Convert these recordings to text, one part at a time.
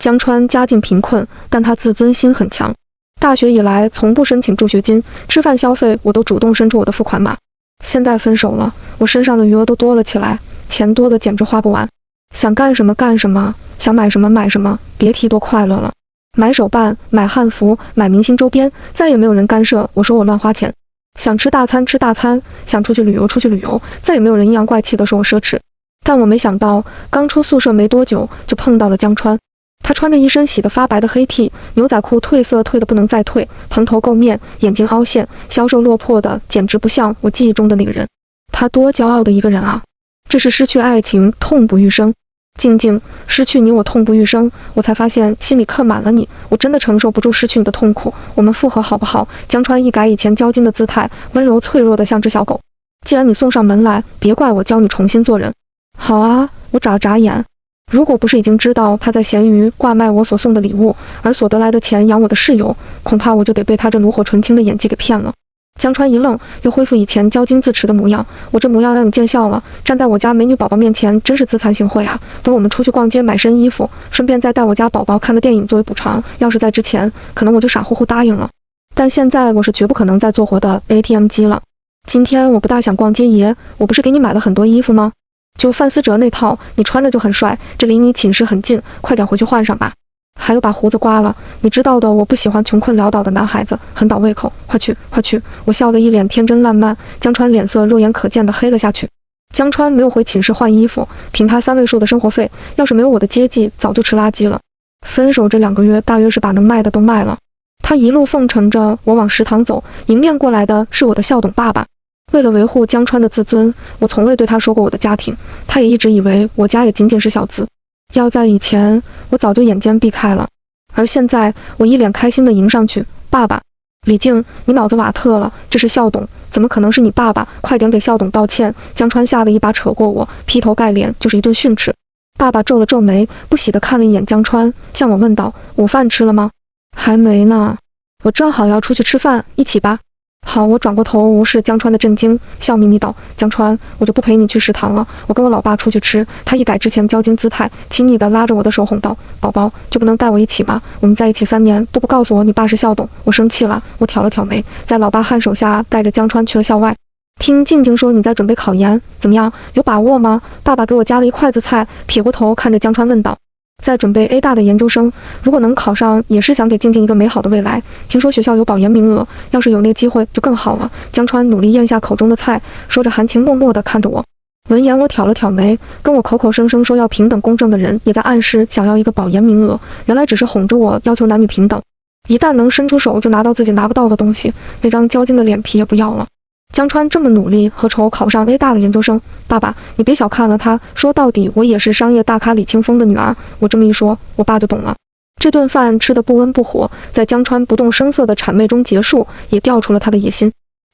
江川家境贫困，但他自尊心很强。大学以来从不申请助学金，吃饭消费我都主动伸出我的付款码。现在分手了，我身上的余额都多了起来，钱多的简直花不完，想干什么干什么，想买什么买什么，别提多快乐了。买手办，买汉服，买明星周边，再也没有人干涉我说我乱花钱。想吃大餐吃大餐，想出去旅游出去旅游，再也没有人阴阳怪气的说我奢侈。但我没想到，刚出宿舍没多久就碰到了江川。他穿着一身洗得发白的黑 T， 牛仔裤褪色褪得不能再褪，蓬头垢面，眼睛凹陷，消瘦落魄的，简直不像我记忆中的那个人。他多骄傲的一个人啊！这是失去爱情，痛不欲生。静静，失去你我痛不欲生，我才发现心里刻满了你，我真的承受不住失去你的痛苦。我们复合好不好？江川一改以前娇矜的姿态，温柔脆弱的像只小狗。既然你送上门来，别怪我教你重新做人。好啊，我眨了眨眼。如果不是已经知道他在闲鱼挂卖我所送的礼物，而所得来的钱养我的室友，恐怕我就得被他这炉火纯青的演技给骗了。江川一愣，又恢复以前骄矜自持的模样。我这模样让你见笑了，站在我家美女宝宝面前真是自惭形秽啊！不如我们出去逛街买身衣服，顺便再带我家宝宝看个电影作为补偿。要是在之前，可能我就傻乎乎答应了，但现在我是绝不可能再做活的 ATM 机了。今天我不大想逛街爷，我不是给你买了很多衣服吗？就范思哲那套，你穿着就很帅，这离你寝室很近，快点回去换上吧。还有把胡子刮了，你知道的，我不喜欢穷困潦倒的男孩子，很倒胃口。快去快去！我笑得一脸天真烂漫，江川脸色肉眼可见的黑了下去。江川没有回寝室换衣服，凭他3位数的生活费，要是没有我的接济，早就吃垃圾了。分手这2个月，大约是把能卖的都卖了。他一路奉承着我往食堂走，迎面过来的是我的校董爸爸。为了维护江川的自尊，我从未对他说过我的家庭，他也一直以为我家也仅仅是小资。要在以前，我早就眼尖避开了，而现在我一脸开心地迎上去，爸爸。李静，你脑子瓦特了，这是校董，怎么可能是你爸爸？快点给校董道歉！江川吓得一把扯过我，劈头盖脸就是一顿训斥。爸爸皱了皱眉，不喜地看了一眼江川，向我问道：午饭吃了吗？还没呢，我正好要出去吃饭，一起吧。好，我转过头无视江川的震惊，笑眯眯道：江川，我就不陪你去食堂了，我跟我老爸出去吃。他一改之前骄矜姿态，亲昵地拉着我的手哄道：宝宝，就不能带我一起吗？我们在一起3年都不告诉我你爸是校董，我生气了。我挑了挑眉，在老爸颔首下带着江川去了校外。听静静说你在准备考研，怎么样？有把握吗？爸爸给我夹了一筷子菜，撇过头看着江川问道。在准备 A 大的研究生，如果能考上，也是想给静静一个美好的未来。听说学校有保研名额，要是有那个机会就更好了。江川努力咽下口中的菜，说着含情脉脉地看着我。闻言，我挑了挑眉，跟我口口声声说要平等公正的人，也在暗示想要一个保研名额，原来只是哄着我要求男女平等。一旦能伸出手就拿到自己拿不到的东西，那张娇矜的脸皮也不要了。江川这么努力，何愁考上 A 大的研究生？爸爸，你别小看了他，说到底我也是商业大咖李清风的女儿。我这么一说，我爸就懂了。这顿饭吃得不温不火，在江川不动声色的谄媚中结束，也调出了他的野心。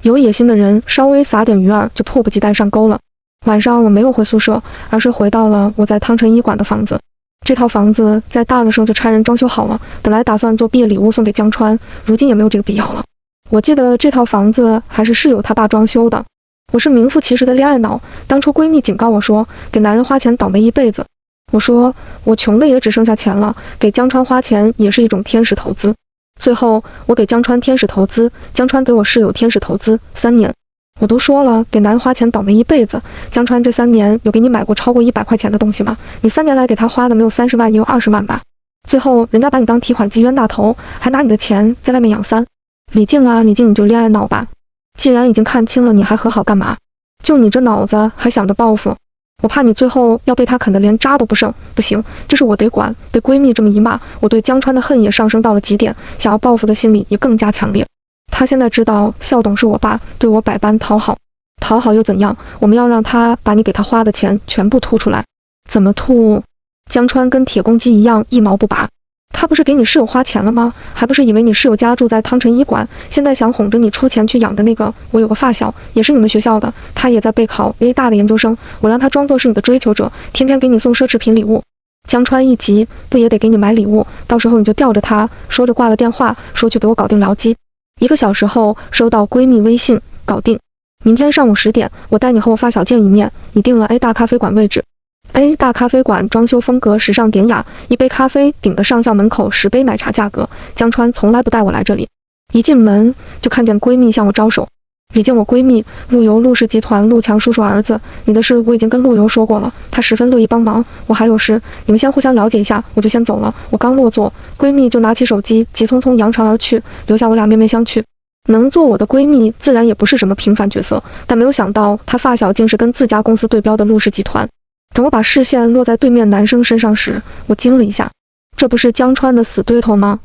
有野心的人稍微撒点鱼饵就迫不及待上钩了。晚上我没有回宿舍，而是回到了我在汤臣医馆的房子。这套房子在大的时候就差人装修好了，本来打算做毕业礼物送给江川，如今也没有这个必要了。我记得这套房子还是室友他爸装修的。我是名副其实的恋爱脑，当初闺蜜警告我说，给男人花钱倒霉一辈子。我说我穷的也只剩下钱了，给江川花钱也是一种天使投资。最后我给江川天使投资，江川给我室友天使投资3年。我都说了，给男人花钱倒霉一辈子。江川这3年有给你买过超过100块钱的东西吗？你3年来给他花的没有30万也有20万吧？最后人家把你当提款机冤大头，还拿你的钱在外面养3。李静啊，李静，你就恋爱脑吧。既然已经看清了，你还和好干嘛？就你这脑子还想着报复，我怕你最后要被他啃得连渣都不剩。不行，这是我得管。被闺蜜这么一骂，我对江川的恨也上升到了极点，想要报复的心理也更加强烈。他现在知道校董是我爸，对我百般讨好，讨好又怎样？我们要让他把你给他花的钱全部吐出来。怎么吐？江川跟铁公鸡一样一毛不拔。他不是给你室友花钱了吗？还不是以为你室友家住在汤臣医馆，现在想哄着你出钱去养着那个。我有个发小，也是你们学校的，他也在备考 A 大的研究生，我让他装作是你的追求者，天天给你送奢侈品礼物。江川一急，不也得给你买礼物？到时候你就吊着他。说着挂了电话，说去给我搞定僚机。1个小时后收到闺蜜微信，搞定。明天上午10点，我带你和我发小见一面，你定了 A 大咖啡馆位置。A 大咖啡馆装修风格时尚典雅，一杯咖啡顶得上校门口10杯奶茶价格。江川从来不带我来这里，一进门就看见闺蜜向我招手。李静，我闺蜜陆游，陆氏集团陆强叔叔儿子。你的事我已经跟陆游说过了，他十分乐意帮忙。我还有事，你们先互相了解一下，我就先走了。我刚落座，闺蜜就拿起手机，急匆匆扬长而去，留下我俩面面相觑。能做我的闺蜜，自然也不是什么平凡角色，但没有想到她发小竟是跟自家公司对标的陆氏集团。等我把视线落在对面男生身上时，我惊了一下，这不是江川的死对头吗？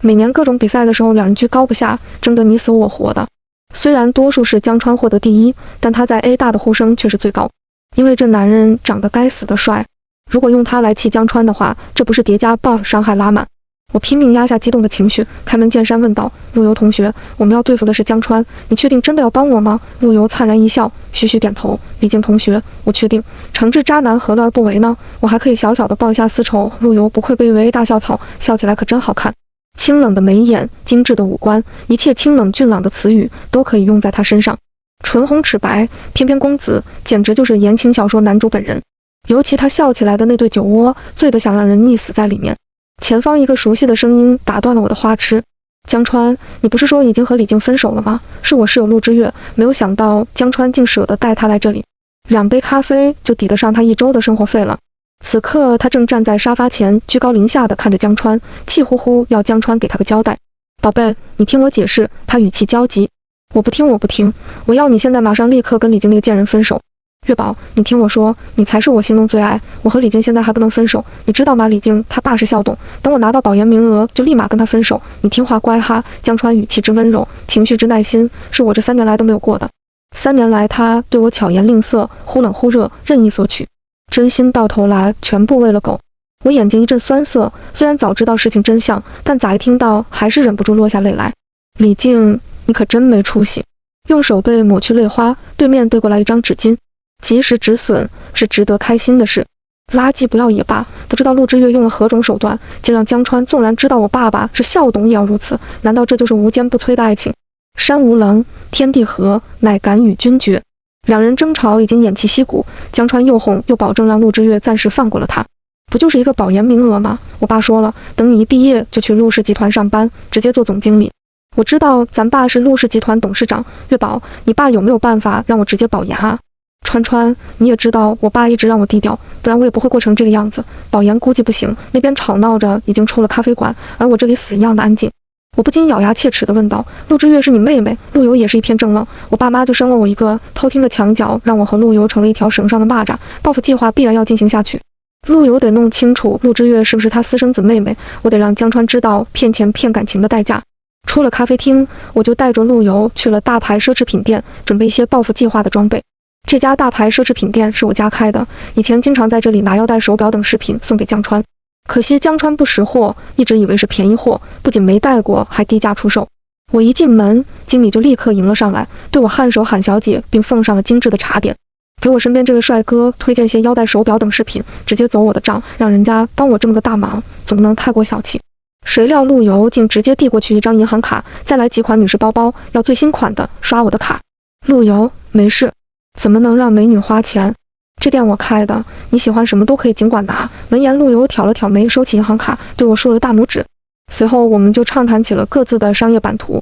每年各种比赛的时候，两人居高不下，争得你死我活的。虽然多数是江川获得第一，但他在 A 大的呼声却是最高，因为这男人长得该死的帅。如果用他来气江川的话，这不是叠加 buff 伤害拉满。我拼命压下激动的情绪，开门见山问道：陆游同学，我们要对付的是江川，你确定真的要帮我吗？陆游灿然一笑，徐徐点头。李静同学，我确定，惩治渣男何乐而不为呢？我还可以小小的报一下私仇。陆游不愧被誉为大校草，笑起来可真好看。清冷的眉眼，精致的五官，一切清冷俊朗的词语都可以用在他身上。唇红齿白，翩翩公子，简直就是言情小说男主本人。尤其他笑起来的那对酒窝，醉得想让人溺死在里面。前方一个熟悉的声音打断了我的花痴：江川，你不是说已经和李静分手了吗？是我室友陆之月，没有想到江川竟舍得带他来这里，2杯咖啡就抵得上他1周的生活费了。此刻他正站在沙发前，居高临下地看着江川，气呼呼要江川给他个交代。宝贝，你听我解释。他语气焦急。我不听，我要你现在马上立刻跟李静那个贱人分手。月宝，你听我说，你才是我心中最爱，我和李静现在还不能分手，你知道吗？李静他爸是校董，等我拿到保研名额就立马跟他分手，你听话乖哈。江川语气之温柔，情绪之耐心，是我这3年来都没有过的。3年来他对我巧言令色，忽冷忽热，任意索取，真心到头来全部为了狗。我眼睛一阵酸涩，虽然早知道事情真相，但咋一听到还是忍不住落下泪来。李静，你可真没出息。用手背抹去泪花，对面递过来一张纸巾。及时止损是值得开心的事，垃圾不要也罢。不知道陆之月用了何种手段，竟让江川纵然知道我爸爸是校董也要如此。难道这就是无坚不摧的爱情？山无棱，天地合，乃敢与君绝。两人争吵已经偃旗息鼓，江川又哄又保证让陆之月暂时放过了他。不就是一个保研名额吗？我爸说了，等你一毕业就去陆氏集团上班，直接做总经理。我知道咱爸是陆氏集团董事长，月宝，你爸有没有办法让我直接保研啊？川川，你也知道我爸一直让我低调，不然我也不会过成这个样子。保研估计不行，那边吵闹着已经出了咖啡馆，而我这里死一样的安静。我不禁咬牙切齿地问道：陆之月是你妹妹，陆游也是一片正愣，我爸妈就生了我一个，偷听的墙角让我和陆游成了一条绳上的蚂蚱，报复计划必然要进行下去。陆游得弄清楚陆之月是不是他私生子妹妹，我得让江川知道骗钱骗感情的代价。出了咖啡厅，我就带着陆游去了大牌奢侈品店，准备一些报复计划的装备。这家大牌奢侈品店是我家开的，以前经常在这里拿腰带、手表等饰品送给江川。可惜江川不识货，一直以为是便宜货，不仅没带过，还低价出售。我一进门，经理就立刻迎了上来，对我颔首喊小姐，并奉上了精致的茶点，给我身边这位帅哥推荐些腰带、手表等饰品，直接走我的账，让人家帮我这么个大忙，总不能太过小气。谁料陆游竟直接递过去一张银行卡，再来几款女士包包，要最新款的，刷我的卡。陆游，没事。怎么能让美女花钱？这店我开的，你喜欢什么都可以尽管拿。闻言，陆游挑了挑眉，收起银行卡，对我竖了大拇指。随后，我们就畅谈起了各自的商业版图。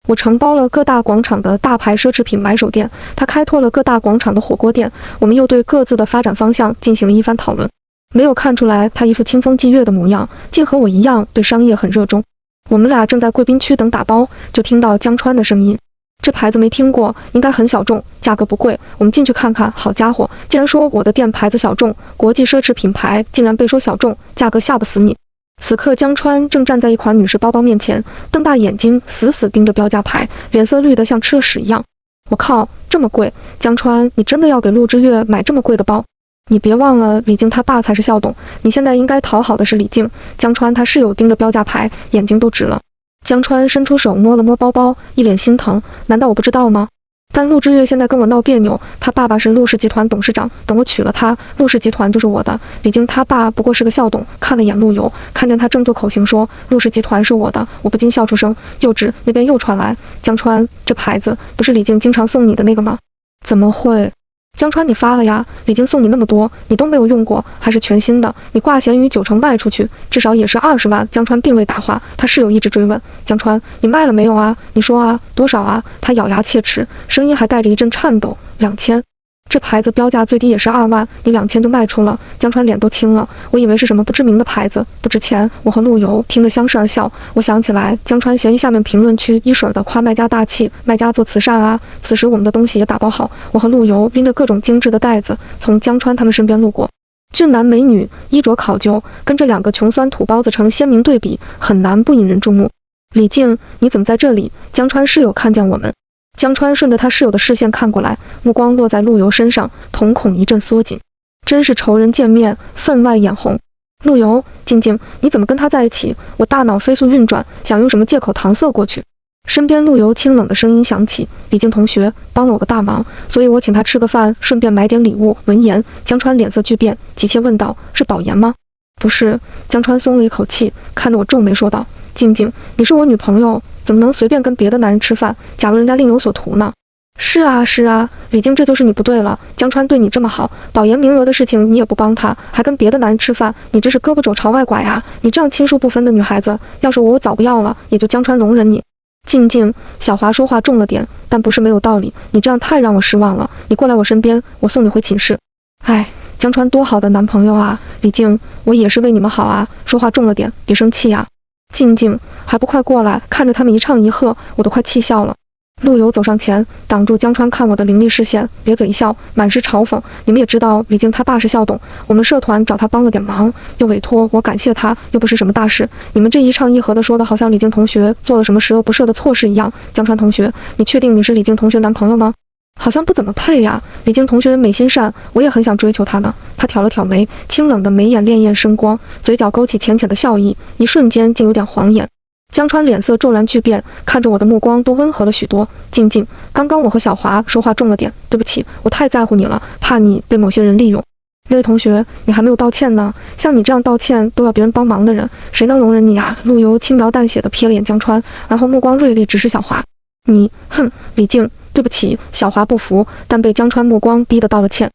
我承包了各大广场的大牌奢侈品买手店，他开拓了各大广场的火锅店。我们又对各自的发展方向进行了一番讨论。没有看出来他一副清风霁月的模样，竟和我一样对商业很热衷。我们俩正在贵宾区等打包，就听到江川的声音。这牌子没听过，应该很小众，价格不贵，我们进去看看。好家伙，竟然说我的店牌子小众，国际奢侈品牌竟然被说小众，价格吓不死你。此刻江川正站在一款女士包包面前，瞪大眼睛死死盯着标价牌，脸色绿得像吃了屎一样。我靠，这么贵！江川，你真的要给陆之月买这么贵的包？你别忘了李静他爸才是校董，你现在应该讨好的是李静。江川他室友盯着标价牌，眼睛都直了。江川伸出手摸了摸包包，一脸心疼。难道我不知道吗？但陆之月现在跟我闹别扭，他爸爸是陆氏集团董事长，等我娶了他，陆氏集团就是我的。李静他爸不过是个校董，看了眼陆游，看见他正做口型说陆氏集团是我的，我不禁笑出声。幼稚，那边又传来，江川，这牌子不是李静经常送你的那个吗？怎么会？江川，你发了呀，李靖送你那么多，你都没有用过，还是全新的，你挂闲鱼90%卖出去，至少也是20万。江川并未答话，他室友一直追问，江川，你卖了没有啊？你说啊，多少啊？他咬牙切齿，声音还带着一阵颤抖，2000。这牌子标价最低也是2万，你2000就卖出了。江川脸都青了，我以为是什么不知名的牌子，不值钱。我和陆游听着相视而笑。我想起来，江川闲鱼下面评论区一水的夸卖家大气，卖家做慈善啊。此时我们的东西也打包好，我和陆游拎着各种精致的袋子从江川他们身边路过。俊男美女，衣着考究，跟这2个穷酸土包子成鲜明对比，很难不引人注目。李靖，你怎么在这里？江川室友看见我们。江川顺着他室友的视线看过来，目光落在陆游身上，瞳孔一阵缩紧。真是仇人见面，分外眼红。陆游，静静，你怎么跟他在一起？我大脑飞速运转，想用什么借口搪塞过去。身边陆游清冷的声音响起：“李靖同学帮了我个大忙，所以我请他吃个饭，顺便买点礼物。”闻言，江川脸色巨变，急切问道：“是保研吗？”“不是。”江川松了一口气，看着我皱眉说道：“静静，你是我女朋友，怎么能随便跟别的男人吃饭？假如人家另有所图呢？”“是啊，是啊，李靖，这就是你不对了。江川对你这么好，保研名额的事情你也不帮他，还跟别的男人吃饭，你这是胳膊肘朝外拐啊！你这样亲疏不分的女孩子，要是我早不要了，也就江川容忍你。”“静静，小华说话重了点，但不是没有道理。你这样太让我失望了。你过来我身边，我送你回寝室。”“哎，江川多好的男朋友啊！李靖，我也是为你们好啊，说话重了点，别生气啊。”“静静，还不快过来！”看着他们一唱一和，我都快气笑了。陆游走上前，挡住江川看我的凌厉视线，咧嘴一笑，满是嘲讽：“你们也知道，李靖他爸是校董，我们社团找他帮了点忙，又委托我感谢他，又不是什么大事。你们这一唱一和的，说的好像李靖同学做了什么十恶不赦的错事一样。江川同学，你确定你是李靖同学男朋友吗？好像不怎么配呀。李靖同学人美心善，我也很想追求他呢。”他挑了挑眉，清冷的眉眼潋滟生光，嘴角勾起浅浅的笑意，一瞬间竟有点晃眼。江川脸色骤然巨变，看着我的目光都温和了许多。“静静，刚刚我和小华说话重了点，对不起，我太在乎你了，怕你被某些人利用。”“那位同学，你还没有道歉呢，像你这样道歉都要别人帮忙的人，谁能容忍你啊？”陆游轻描淡写地瞥了眼江川，然后目光锐利直视小华。“你，哼，李靖，对不起。”小华不服，但被江川目光逼得道了歉。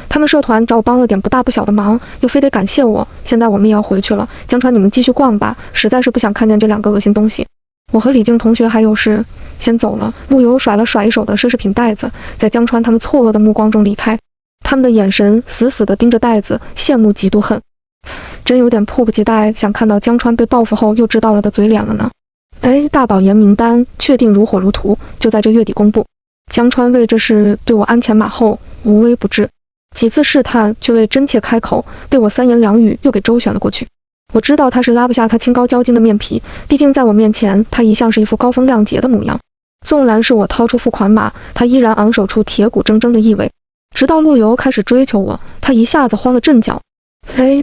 他们社团找我帮了点不大不小的忙，又非得感谢我，现在我们也要回去了。江川，你们继续逛吧，实在是不想看见这2个恶心东西。我和李靖同学还有事，先走了。”陆游甩了甩一手的奢侈品袋子，在江川他们错愕的目光中离开。他们的眼神死死地盯着袋子，羡慕嫉妒恨，真有点迫不及待想看到江川被报复后又知道了的嘴脸了呢。大保研名单确定如火如荼，就在这月底公布。江川为这事对我鞍前马后，无微不至，几次试探却未真切开口，被我3言2语又给周旋了过去。我知道他是拉不下他清高交金的面皮，毕竟在我面前他一向是一副高风亮节的模样。纵然是我掏出付款码，他依然昂首出铁骨铮铮的意味。直到陆游开始追求我，他一下子慌了阵脚。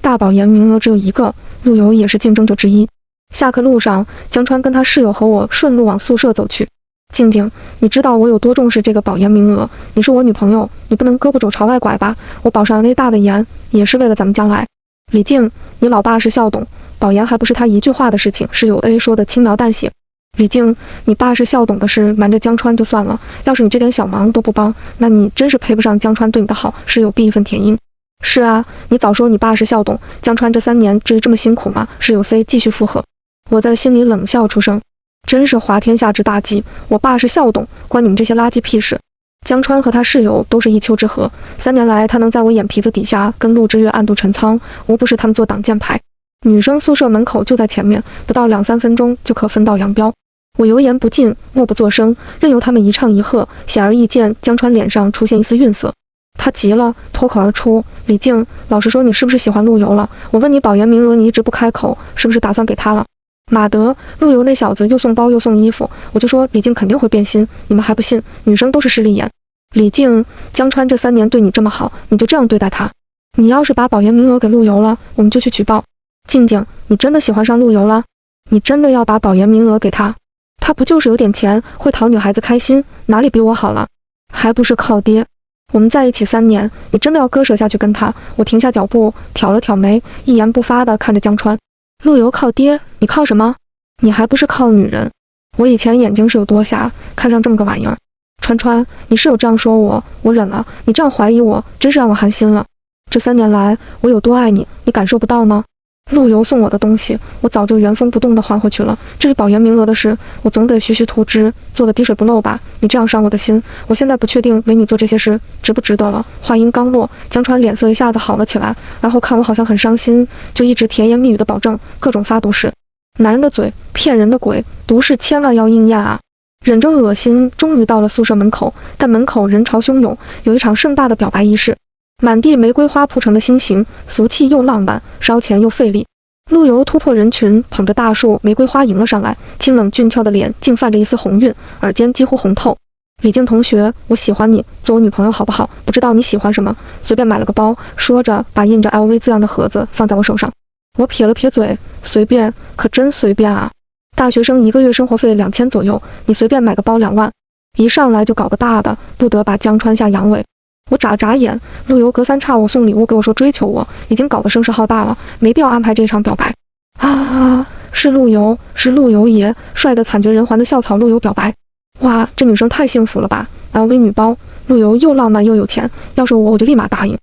大保研名额只有1个，陆游也是竞争者之一。下课路上，江川跟他室友和我顺路往宿舍走去。“静静，你知道我有多重视这个保研名额，你是我女朋友，你不能胳膊肘朝外拐吧？我保上 A 大的研，也是为了咱们将来。”“李靖，你老爸是校董，保研还不是他一句话的事情。”室友 A 说的轻描淡写。“李靖，你爸是校董的事瞒着江川就算了，要是你这点小忙都不帮，那你真是配不上江川对你的好。”室友 B 义愤填膺。“是啊，你早说你爸是校董，江川这3年至于这么辛苦吗？”室友 C 继续附和。我在心里冷笑出声，真是滑天下之大稽，我爸是校董，关你们这些垃圾屁事。江川和他室友都是一丘之貉，3年来他能在我眼皮子底下跟陆之月暗度陈仓，无不是他们做挡箭牌。女生宿舍门口就在前面，不到2-3分钟就可分道扬镳。我油盐不进，默不作声，任由他们一唱一和。显而易见，江川脸上出现一丝愠色，他急了，脱口而出：“李靖，老实说，你是不是喜欢陆游了？我问你保研名额，你一直不开口，是不是打算给他了？”马德，陆游那小子又送包又送衣服，我就说李靖肯定会变心，你们还不信？女生都是势利眼。李靖，江川这3年对你这么好，你就这样对待他？你要是把保研名额给陆游了，我们就去举报。静静，你真的喜欢上陆游了？你真的要把保研名额给他？他不就是有点钱，会讨女孩子开心，哪里比我好了？还不是靠爹。我们在一起3年，你真的要割舍下去跟他？我停下脚步，挑了挑眉，一言不发地看着江川。陆游靠爹，你靠什么？你还不是靠女人？我以前眼睛是有多瞎，看上这么个玩意儿。川川，你是有这样说我，我忍了，你这样怀疑我，真是让我寒心了。这3年来我有多爱你，你感受不到吗？陆游送我的东西，我早就原封不动地还回去了。至于保研名额的事，我总得徐徐图之，做得滴水不漏吧。你这样伤我的心，我现在不确定为你做这些事值不值得了。话音刚落，江川脸色一下子好了起来，然后看我好像很伤心，就一直甜言蜜语的保证各种发毒誓。男人的嘴，骗人的鬼，毒誓千万要应验啊！忍着恶心，终于到了宿舍门口，但门口人潮汹涌，有一场盛大的表白仪式。满地玫瑰花铺成的心形，俗气又浪漫，烧钱又费力。陆游突破人群，捧着大束玫瑰花迎了上来，清冷俊俏的脸竟泛着一丝红晕，耳尖几乎红透。李静同学，我喜欢你，做我女朋友好不好？不知道你喜欢什么，随便买了个包，说着把印着 LV 字样的盒子放在我手上。我撇了撇嘴，随便，可真随便啊！大学生1个月生活费2000左右，你随便买个包2万，一上来就搞个大的，不得把江川下阳痿。我眨眨眼，陆游隔三差五送礼物给我说追求我，已经搞得声势浩大了，没必要安排这场表白。是陆游爷，帅得惨绝人寰的校草陆游表白。哇，这女生太幸福了吧 ！LV 女包，陆游又浪漫又有钱，要是我就立马答应。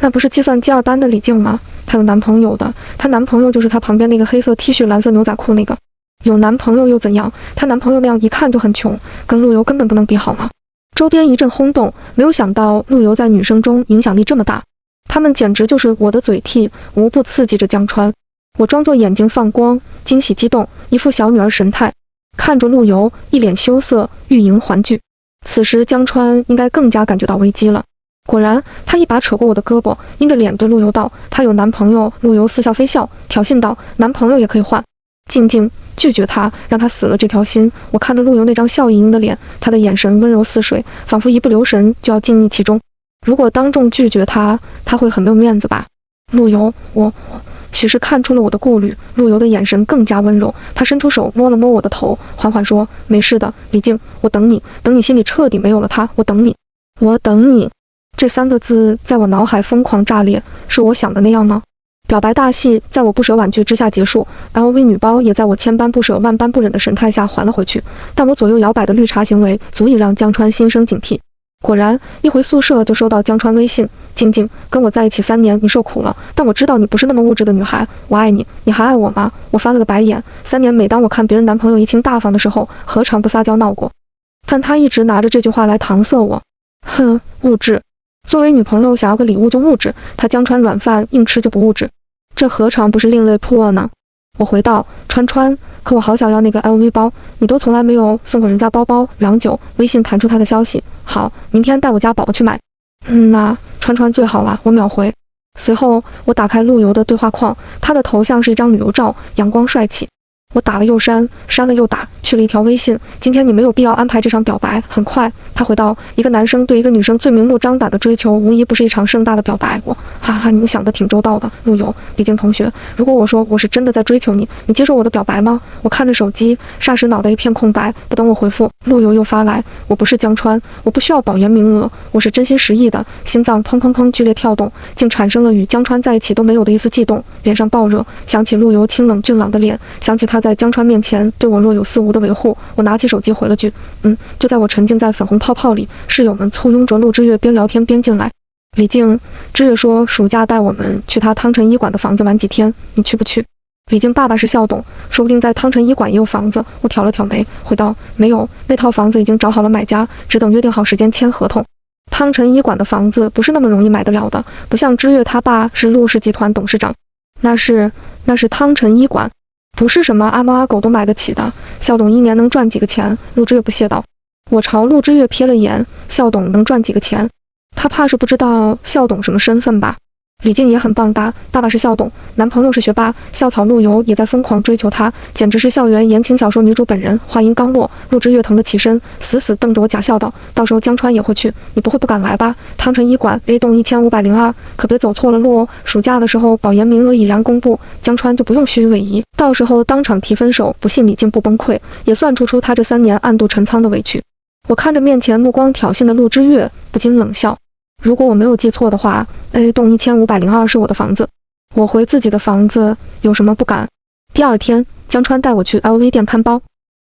那不是计算机2班的李静吗？她有男朋友的，她男朋友就是她旁边那个黑色 T 恤蓝色牛仔裤那个。有男朋友又怎样？她男朋友那样一看就很穷，跟陆游根本不能比好吗？周边一阵轰动，没有想到陆游在女生中影响力这么大，他们简直就是我的嘴替，无不刺激着江川。我装作眼睛放光，惊喜激动，一副小女儿神态，看着陆游，一脸羞涩，欲迎还拒。此时江川应该更加感觉到危机了。果然，他一把扯过我的胳膊，阴着脸对陆游道：“她有男朋友。”陆游似笑非笑，挑衅道：“男朋友也可以换。”静静拒绝他，让他死了这条心。我看着陆游那张笑盈盈的脸，他的眼神温柔似水，仿佛一不留神就要浸溺其中。如果当众拒绝他，他会很没有面子吧？陆游，我许是看出了我的顾虑，陆游的眼神更加温柔，他伸出手摸了摸我的头，缓缓说：“没事的，李静，我等你，等你心里彻底没有了他，我等你，我等你。”这3个字在我脑海疯狂炸裂，是我想的那样吗？表白大戏在我不舍婉拒之下结束 ，LV 女包也在我千般不舍万般不忍的神态下还了回去。但我左右摇摆的绿茶行为足以让江川心生警惕。果然，一回宿舍就收到江川微信：“静静，跟我在一起3年，你受苦了，但我知道你不是那么物质的女孩，我爱你，你还爱我吗？”我翻了个白眼，3年每当我看别人男朋友怡情大方的时候，何尝不撒娇闹过？但他一直拿着这句话来搪塞我。哼，物质。作为女朋友想要个礼物就物质，他江川软饭硬吃就不物质，这何尝不是另类破呢？我回道：“川川，可我好想要那个 LV 包，你都从来没有送过人家包包。”良久，微信弹出他的消息：“好，明天带我家宝宝去买。”那川川最好了，我秒回。随后我打开陆游的对话框，他的头像是一张旅游照，阳光帅气。我打了又删，删了又打，去了一条微信：“今天你没有必要安排这场表白。”很快，他回道：“一个男生对一个女生最明目张胆的追求，无疑不是一场盛大的表白。”我，哈哈，你想得挺周到的，陆游。李静同学，如果我说我是真的在追求你，你接受我的表白吗？我看着手机，霎时脑袋一片空白。不等我回复，陆游又发来：“我不是江川，我不需要保研名额，我是真心实意的。”心脏砰砰砰剧烈跳动，竟产生了与江川在一起都没有的一丝悸动，脸上爆热。想起陆游清冷俊朗的脸，想起他在江川面前对我若有似无的维护，我拿起手机回了句：“就在我沉浸在粉红泡泡里，室友们簇拥着陆之月边聊天边进来。李静，之月说暑假带我们去他汤臣医馆的房子玩几天，你去不去？”李静爸爸是校董，说不定在汤臣医馆也有房子。我挑了挑眉，回道：“没有，那套房子已经找好了买家，只等约定好时间签合同。汤臣医馆的房子不是那么容易买得了的，不像之月他爸是陆氏集团董事长。那是汤臣医馆。不是什么阿猫阿狗都买得起的，校董1年能赚几个钱？”陆之月不屑道。我朝陆之月瞥了眼，校董能赚几个钱？他怕是不知道校董什么身份吧？李静也很棒哒，爸爸是校董，男朋友是学霸，校草陆游也在疯狂追求她，简直是校园言情小说女主本人。话音刚落，陆之月腾地起身，死死瞪着我假笑道：“到时候江川也会去，你不会不敢来吧？汤臣医馆 A 栋1502，可别走错了路哦。暑假的时候保研名额已然公布，江川就不用虚与委蛇，到时候当场提分手，不信李静不崩溃，也算出他这3年暗度陈仓的委屈。”我看着面前目光挑衅的陆之月，不禁冷笑。如果我没有记错的话 ，A 栋1502是我的房子。我回自己的房子有什么不敢？第2天，江川带我去 LV 店看包。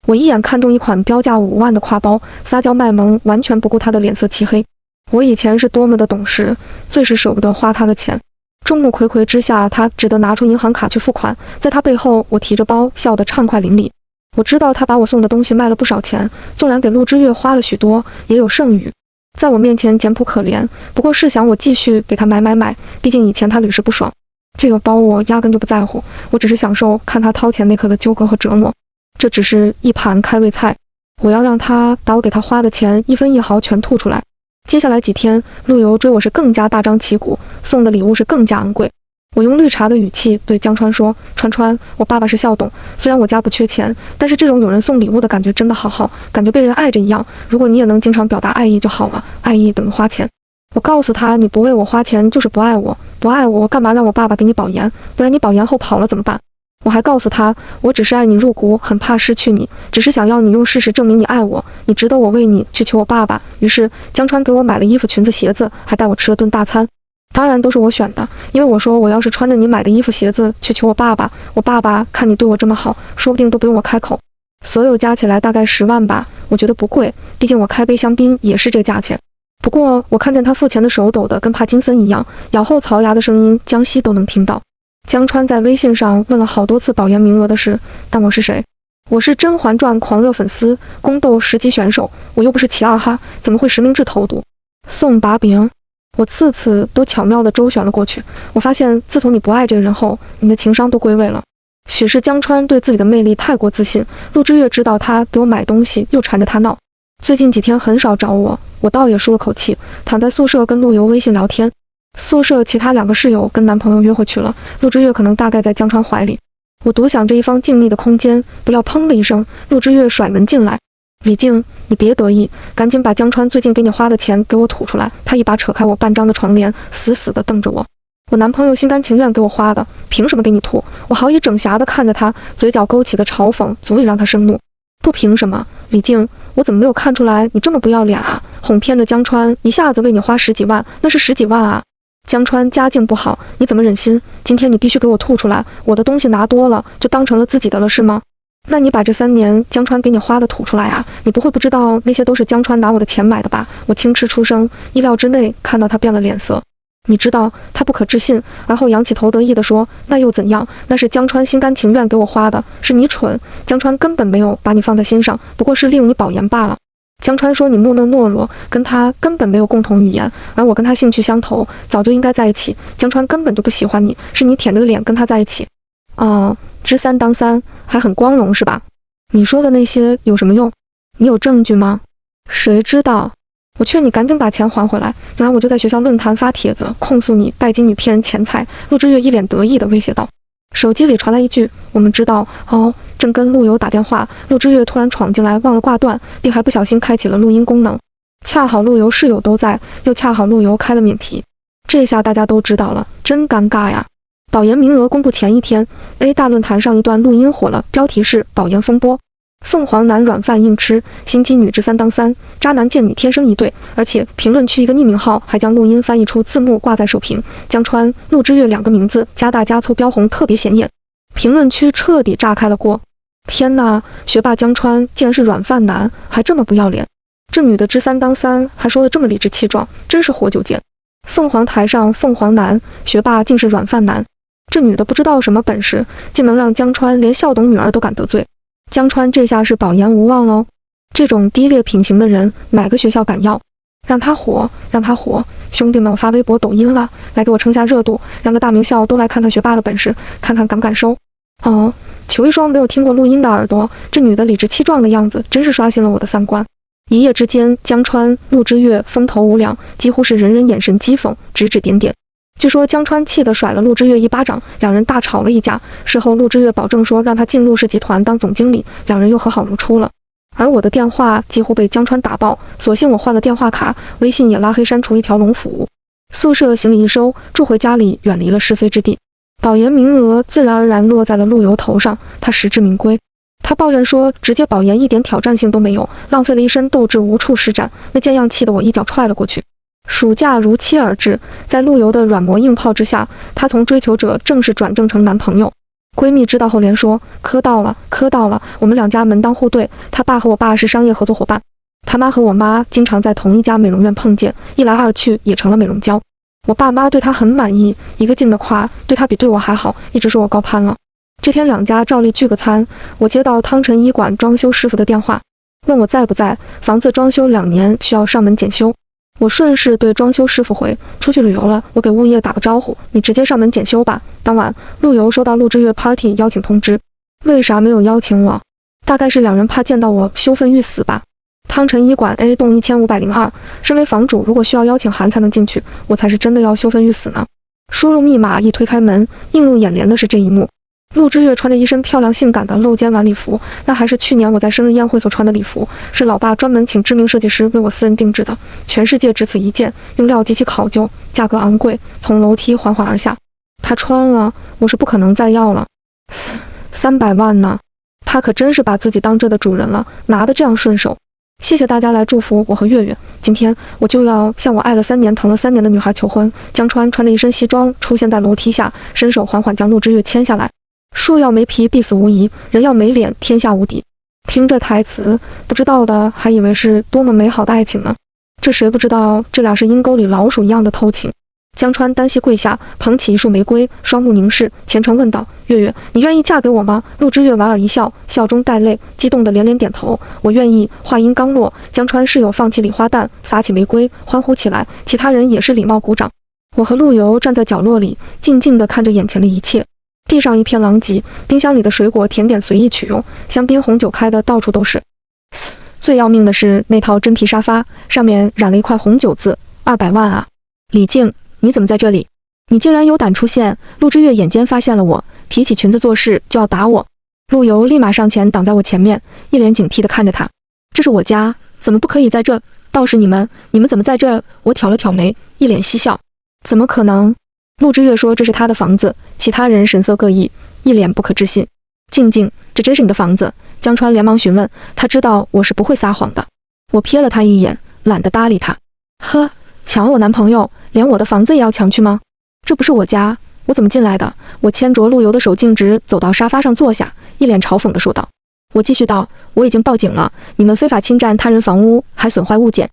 我一眼看中一款标价5万的挎包，撒娇卖萌，完全不顾他的脸色漆黑。我以前是多么的懂事，最是舍不得花他的钱。众目睽睽之下，他只得拿出银行卡去付款，在他背后，我提着包，笑得畅快淋漓。我知道他把我送的东西卖了不少钱，纵然给陆之月花了许多，也有剩余。在我面前简朴可怜，不过试想我继续给他买，毕竟以前他屡试不爽。这个包我压根就不在乎，我只是享受看他掏钱那刻的纠葛和折磨。这只是一盘开胃菜，我要让他把我给他花的钱一分一毫全吐出来。接下来几天，陆游追我是更加大张旗鼓，送的礼物是更加昂贵。我用绿茶的语气对江川说：“川，我爸爸是校董，虽然我家不缺钱，但是这种有人送礼物的感觉真的好好，感觉被人爱着一样。如果你也能经常表达爱意就好了，爱意等于花钱。”我告诉他：“你不为我花钱就是不爱我，不爱我干嘛让我爸爸给你保研？不然你保研后跑了怎么办？”我还告诉他：“我只是爱你入骨，很怕失去你，只是想要你用事实证明你爱我，你值得我为你去求我爸爸。”于是江川给我买了衣服、裙子、鞋子，还带我吃了顿大餐。当然都是我选的，因为我说我要是穿着你买的衣服鞋子去求我爸爸，我爸爸看你对我这么好，说不定都不用我开口。所有加起来大概10万吧，我觉得不贵，毕竟我开杯香槟也是这价钱。不过我看见他付钱的手抖得跟帕金森一样，咬后槽牙的声音江西都能听到。江川在微信上问了好多次保研名额的事，但我是谁？我是《甄嬛传》狂热粉丝，宫斗10级选手，我又不是齐二哈，怎么会实名制投毒？送把柄？我次次都巧妙地周旋了过去。我发现自从你不爱这个人后，你的情商都归位了。许是江川对自己的魅力太过自信，陆之月知道他给我买东西又缠着他闹，最近几天很少找我，我倒也舒了口气，躺在宿舍跟陆游微信聊天。宿舍其他2个室友跟男朋友约会去了，陆之月可能大概在江川怀里。我独享这一方静谧的空间，不料砰的一声，陆之月甩门进来。李静，你别得意，赶紧把江川最近给你花的钱给我吐出来。他一把扯开我半张的床帘，死死地瞪着我。我男朋友心甘情愿给我花的，凭什么给你吐？我好以整暇地看着他，嘴角勾起的嘲讽足以让他生怒。不凭什么，李静，我怎么没有看出来你这么不要脸啊？哄骗着江川一下子为你花10几万，那是10几万啊！江川家境不好，你怎么忍心？今天你必须给我吐出来！我的东西拿多了，就当成了自己的了是吗？那你把这3年江川给你花的吐出来啊！你不会不知道那些都是江川拿我的钱买的吧？我轻嗤出声，意料之内看到他变了脸色。你知道他不可置信，而后仰起头得意地说：“那又怎样？那是江川心甘情愿给我花的，是你蠢，江川根本没有把你放在心上，不过是利用你保研罢了。”江川说：“你木讷懦弱，跟他根本没有共同语言，而我跟他兴趣相投，早就应该在一起。江川根本就不喜欢你，是你舔着脸跟他在一起。”哦，知3当3，还很光荣是吧？你说的那些有什么用？你有证据吗？谁知道？我劝你赶紧把钱还回来，不然我就在学校论坛发帖子控诉你拜金女骗人钱财。陆之月一脸得意地威胁道。手机里传来一句：“我们知道。”哦，正跟陆游打电话，陆之月突然闯进来，忘了挂断，并还不小心开启了录音功能。恰好陆游室友都在，又恰好陆游开了免提，这下大家都知道了，真尴尬呀！保研名额公布前一天 ，A 大论坛上一段录音火了，标题是“保研风波”。凤凰男软饭硬吃，心机女知3当3，渣男贱女天生一对。而且评论区一个匿名号还将录音翻译出字幕挂在首屏，江川、陆之月2个名字加大加粗标红特别显眼。评论区彻底炸开了锅。天哪，学霸江川竟然是软饭男，还这么不要脸！这女的知3当3，还说得这么理直气壮，真是活久见。凤凰台上凤凰男，学霸竟是软饭男，这女的不知道什么本事，竟能让江川连校董女儿都敢得罪。江川这下是保研无望喽！这种低劣品行的人，哪个学校敢要？让他火，让他火！兄弟们，我发微博、抖音了，来给我撑下热度，让个大名校都来看看学霸的本事，看看敢不敢收。哦，求一双没有听过录音的耳朵，这女的理直气壮的样子，真是刷新了我的3观。一夜之间，江川、陆之月风头无两，几乎是人人眼神讥讽，指指点点。据说江川气得甩了陆之月一巴掌，两人大吵了一架。事后陆之月保证说让他进陆氏集团当总经理，两人又和好如初了。而我的电话几乎被江川打爆，所幸我换了电话卡，微信也拉黑删除一条龙服务。宿舍行李一收，住回家里，远离了是非之地。保研名额自然而然落在了陆游头上，他实至名归。他抱怨说直接保研一点挑战性都没有，浪费了一身斗志无处施展，那贱样气得我一脚踹了过去。暑假如期而至，在陆游的软磨硬泡之下，他从追求者正式转正成男朋友。闺蜜知道后连说：磕到了，磕到了，我们两家门当户对，他爸和我爸是商业合作伙伴，他妈和我妈经常在同一家美容院碰见，一来二去也成了美容交。我爸妈对他很满意，一个劲的夸，对他比对我还好，一直说我高攀了。这天两家照例聚个餐，我接到汤臣医馆装修师傅的电话，问我在不在，房子装修2年，需要上门检修。我顺势对装修师傅回：出去旅游了，我给物业打个招呼，你直接上门检修吧。当晚，陆游收到陆之月 party 邀请通知，为啥没有邀请我？大概是两人怕见到我羞愤欲死吧。汤臣医馆 A 栋1502，身为房主，如果需要邀请函才能进去，我才是真的要羞愤欲死呢。输入密码，一推开门，映入眼帘的是这一幕。陆之月穿着一身漂亮性感的露肩晚礼服，那还是去年我在生日宴会所穿的礼服，是老爸专门请知名设计师为我私人定制的，全世界只此一件，用料极其考究，价格昂贵，从楼梯缓缓而下。他穿了，我是不可能再要了。300万呢？他可真是把自己当这的主人了，拿得这样顺手。谢谢大家来祝福我和月月，今天我就要向我爱了3年、疼了3年的女孩求婚。江川穿着一身西装出现在楼梯下，伸手缓缓将陆之月牵下来。树要没皮必死无疑，人要没脸天下无敌。听这台词，不知道的还以为是多么美好的爱情呢。这谁不知道，这俩是阴沟里老鼠一样的偷情。江川单膝跪下，捧起一束玫瑰，双目凝视，虔诚问道：月月，你愿意嫁给我吗？陆之月莞尔一笑，笑中带泪，激动得连连点头。我愿意。话音刚落，江川室友放起礼花弹，撒起玫瑰，欢呼起来，其他人也是礼貌鼓掌。我和陆游站在角落里，静静地看着眼前的一切。地上一片狼藉，冰箱里的水果甜点随意取用，香槟红酒开的到处都是。最要命的是那套真皮沙发，上面染了一块红酒字，200万啊！李静，你怎么在这里？你竟然有胆出现！陆之月眼尖发现了我，提起裙子做事就要打我。陆游立马上前挡在我前面，一脸警惕地看着他。这是我家，怎么不可以在这？倒是你们怎么在这？我挑了挑眉，一脸嬉笑。怎么可能？陆之月说这是他的房子，其他人神色各异，一脸不可置信。静静，这真是你的房子？江川连忙询问，他知道我是不会撒谎的。我瞥了他一眼，懒得搭理他。呵，抢我男朋友，连我的房子也要抢去吗？这不是我家，我怎么进来的？我牵着陆游的手径直走到沙发上坐下，一脸嘲讽地说道。我继续道，我已经报警了，你们非法侵占他人房屋，还损坏物件。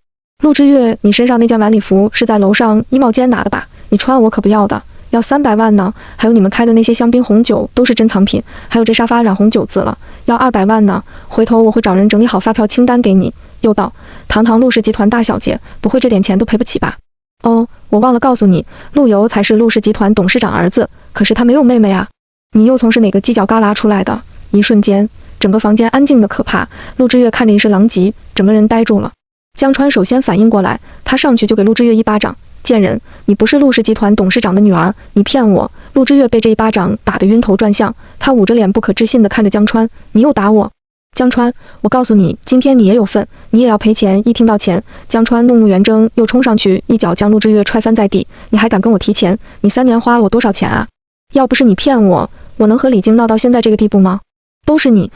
陆之月，你身上那件晚礼服是在楼上衣帽间拿的吧？你穿我可不要的，要300万呢。还有你们开的那些香槟红酒都是珍藏品，还有这沙发染红酒渍了，要200万呢。回头我会找人整理好发票清单给你。又道，堂堂陆氏集团大小姐，不会这点钱都赔不起吧？哦，我忘了告诉你，陆游才是陆氏集团董事长儿子，可是他没有妹妹啊。你又从是哪个犄角旮旯出来的？一瞬间，整个房间安静的可怕。陆之月看着一身狼藉，整个人呆住了。江川首先反应过来，他上去就给陆之月一巴掌。贱人，你不是陆氏集团董事长的女儿，你骗我！陆之月被这一巴掌打得晕头转向，他捂着脸不可置信地看着江川，你又打我！江川，我告诉你，今天你也有份，你也要赔钱。一听到钱，江川怒目圆睁，又冲上去一脚将陆之月踹翻在地。你还敢跟我提钱？你3年花了我多少钱啊？要不是你骗我，我能和李晶闹到现在这个地步吗？都是你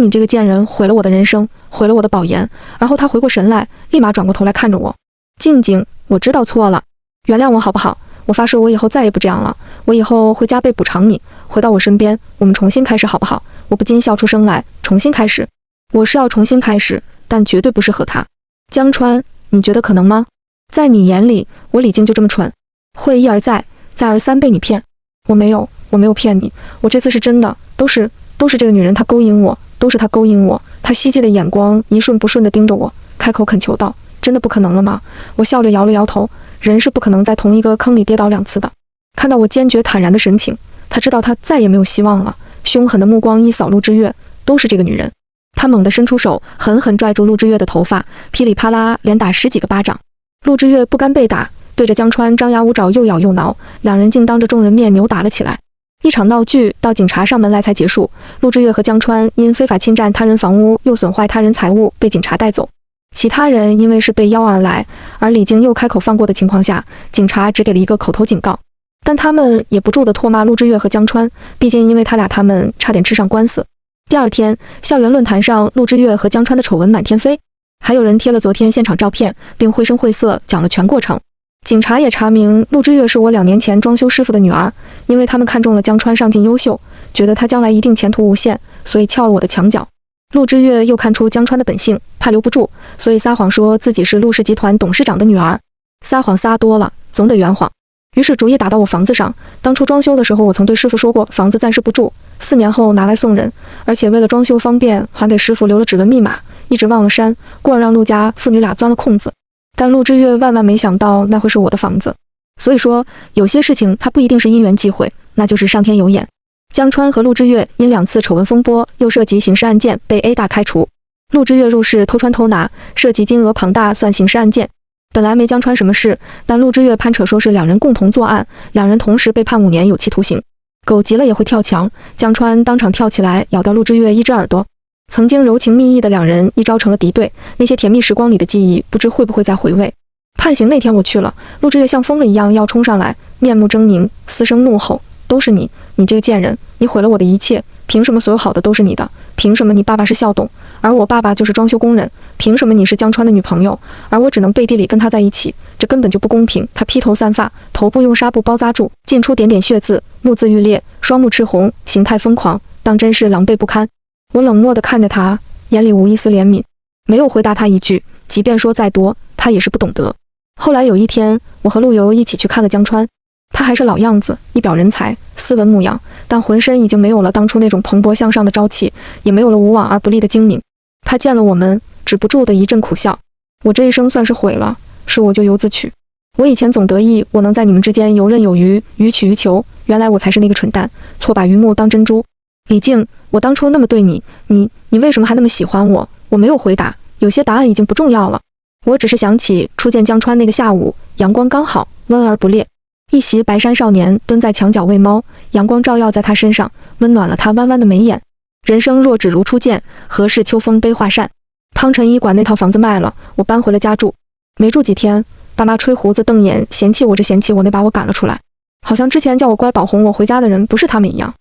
这个贱人毁了我的人生，毁了我的保研。然后他回过神来，立马转过头来看着我。静静，我知道错了，原谅我好不好？我发誓我以后再也不这样了，我以后会加倍补偿你，回到我身边，我们重新开始好不好？我不禁笑出声来，重新开始。我是要重新开始，但绝对不是和他。江川，你觉得可能吗？在你眼里，我李静就这么蠢，会一而再，再而三被你骗？我没有骗你，我这次是真的，都是这个女人她勾引我，都是她勾引我。她希冀的眼光一瞬不瞬地盯着我，开口恳求道：真的不可能了吗？我笑着摇了摇头，人是不可能在同一个坑里跌倒2次的。看到我坚决坦然的神情，他知道他再也没有希望了，凶狠的目光一扫陆之月，都是这个女人。他猛地伸出手，狠狠拽住陆之月的头发，噼里啪啦连打10几个巴掌。陆之月不甘被打，对着江川张牙舞爪，又咬又挠，两人竟当着众人面扭打了起来。一场闹剧到警察上门来才结束。陆之月和江川因非法侵占他人房屋又损坏他人财物被警察带走，其他人因为是被邀而来，而李静又开口放过的情况下，警察只给了一个口头警告。但他们也不住地唾骂陆之月和江川，毕竟因为他们差点吃上官司。第二天，校园论坛上陆之月和江川的丑闻满天飞，还有人贴了昨天现场照片，并绘声绘色讲了全过程。警察也查明陆之月是我2年前装修师傅的女儿，因为他们看中了江川上进优秀，觉得他将来一定前途无限，所以撬了我的墙角。陆之月又看出江川的本性，怕留不住，所以撒谎说自己是陆氏集团董事长的女儿。撒谎撒多了，总得圆谎。于是主意打到我房子上。当初装修的时候，我曾对师傅说过，房子暂时不住，4年后拿来送人，而且为了装修方便，还给师傅留了指纹密码，一直忘了删，故而让陆家父女俩钻了空子。但陆之月万万没想到那会是我的房子。所以说，有些事情它不一定是因缘际会，那就是上天有眼。江川和陆之月因2次丑闻风波，又涉及刑事案件，被 A 大开除。陆之月入室偷穿偷拿，涉及金额庞大，算刑事案件。本来没江川什么事，但陆之月攀扯说是2人共同作案，2人同时被判5年有期徒刑。狗急了也会跳墙，江川当场跳起来咬掉陆之月1只耳朵。曾经柔情蜜意的2人一朝成了敌对，那些甜蜜时光里的记忆，不知会不会再回味。判刑那天我去了，陆之月像疯了一样要冲上来，面目狰狞，嘶声怒吼：“都是你，你这个贱人，你毁了我的一切！凭什么所有好的都是你的？凭什么你爸爸是校董，而我爸爸就是装修工人？凭什么你是江川的女朋友，而我只能背地里跟他在一起？这根本就不公平！”他披头散发，头部用纱布包扎住，进出点点血渍，目眦欲裂，双目赤红，形态疯狂，当真是狼狈不堪。我冷漠地看着他，眼里无一丝怜悯，没有回答他一句，即便说再多，他也是不懂得。后来有一天，我和陆游一起去看了江川，他还是老样子，一表人才，斯文牧养，但浑身已经没有了当初那种蓬勃向上的朝气，也没有了无往而不利的精明。他见了我们，止不住的一阵苦笑。我这一生算是毁了，是我就由自取。我以前总得意我能在你们之间游刃有余，予取予求，原来我才是那个蠢蛋，错把榆木当珍珠。李靖，我当初那么对你，你为什么还那么喜欢我？我没有回答，有些答案已经不重要了。我只是想起初见江川那个下午，阳光刚好，温而不烈。一袭白衫少年蹲在墙角喂猫，阳光照耀在他身上，温暖了他弯弯的眉眼。人生若只如初见，何事秋风悲画扇。汤臣医馆那套房子卖了，我搬回了家住。没住几天，爸妈吹胡子瞪眼，嫌弃我这嫌弃我那，把我赶了出来。好像之前叫我乖宝哄我回家的人不是他们一样。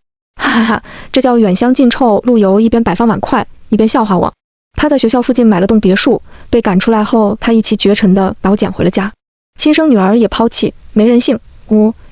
哈哈哈，这叫远香近臭。陆游一边摆放碗筷，一边笑话我。他在学校附近买了栋别墅，被赶出来后，他一骑绝尘地把我捡回了家。亲生女儿也抛弃，没人性。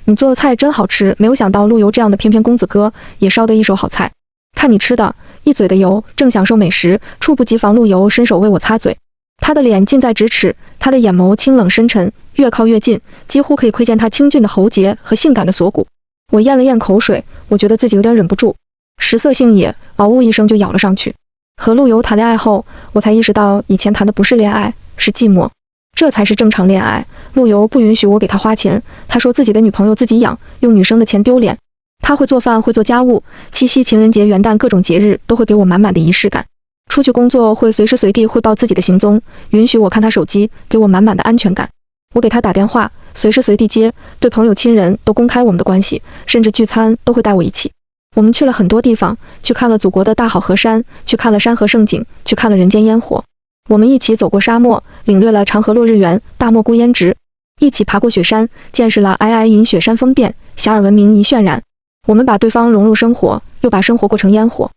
你做的菜真好吃，没有想到陆游这样的翩翩公子哥也烧得一手好菜。看你吃的，一嘴的油，正享受美食，猝不及防陆游伸手为我擦嘴。他的脸近在咫尺，他的眼眸清冷深沉，越靠越近，几乎可以窥见他清俊的喉结和性感的锁骨。我咽了咽口水，我觉得自己有点忍不住，食色性也，嗷呜一声就咬了上去。和陆游谈恋爱后，我才意识到以前谈的不是恋爱，是寂寞，这才是正常恋爱。陆游不允许我给他花钱，他说自己的女朋友自己养，用女生的钱丢脸。他会做饭，会做家务，七夕、情人节、元旦各种节日都会给我满满的仪式感。出去工作会随时随地汇报自己的行踪，允许我看他手机，给我满满的安全感。我给他打电话，随时随地接，对朋友亲人都公开我们的关系，甚至聚餐都会带我一起。我们去了很多地方，去看了祖国的大好河山，去看了山河胜景，去看了人间烟火。我们一起走过沙漠，领略了长河落日圆，大漠孤烟直；一起爬过雪山，见识了皑皑银雪山峰变，遐迩闻名一渲染。我们把对方融入生活，又把生活过成烟火。